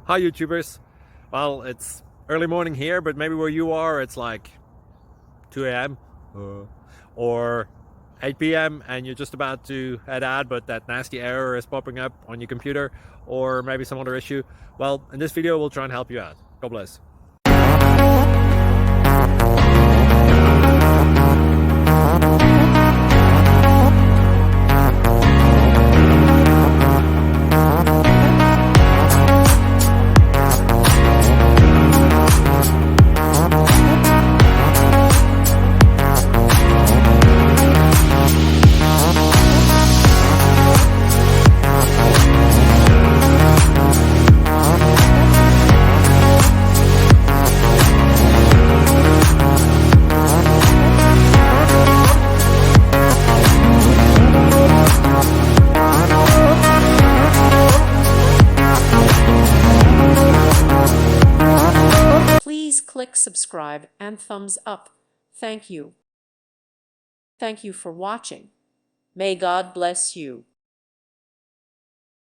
Hi YouTubers. Well, it's early morning here, but maybe where you are it's like 2 a.m. or 8 p.m. and you're just about to head out, but that nasty error is popping up on your computer, or maybe some other issue. Well, in this video we'll try and help you out. God bless. Please click subscribe and thumbs up. Thank you. Thank you for watching. May God bless you.